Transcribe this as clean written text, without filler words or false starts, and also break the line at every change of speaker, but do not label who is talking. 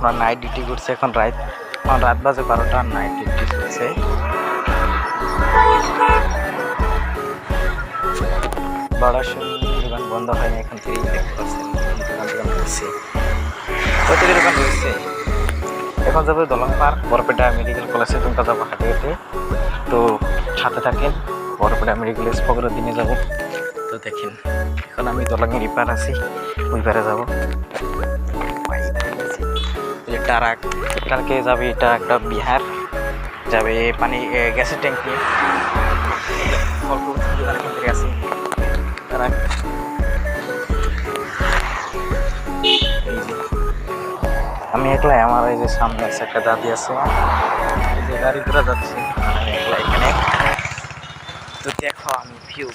আপনার night duty করছে। এখন রাত বাজে 12টা, নাইট ডিউটি করছে। বাড়ার সময় দোকান বন্ধ হয়নি, এখন থেকেই দেখতে পাচ্ছেন দোকান রয়েছে, প্রত্যেকে দোকান রয়েছে। এখন যাবো দলং পার, বরপেটা মেডিকেল কলেজে তোমরা যাবো হাঁটে হেঁটে। তো সাথে থাকেন, বরপেটা মেডিকেল কলেজ দিনে যাব। তো দেখেন এখন আমি দলংয়ের ইপার আছি, ওই পারে যাবো। ট্রাকে যাবে, এটা একটা বিহার যাবে পানি গ্যাসের ট্যাঙ্ক নিয়ে। আছি ট্রাক, আমি একলাই, আমার এই যে সামনে আছে একটা দাদি আছে, এই যে গাড়ি ঘোড়া যাচ্ছে, আমি একলা এখানে। তো দেখো আমি ভিউ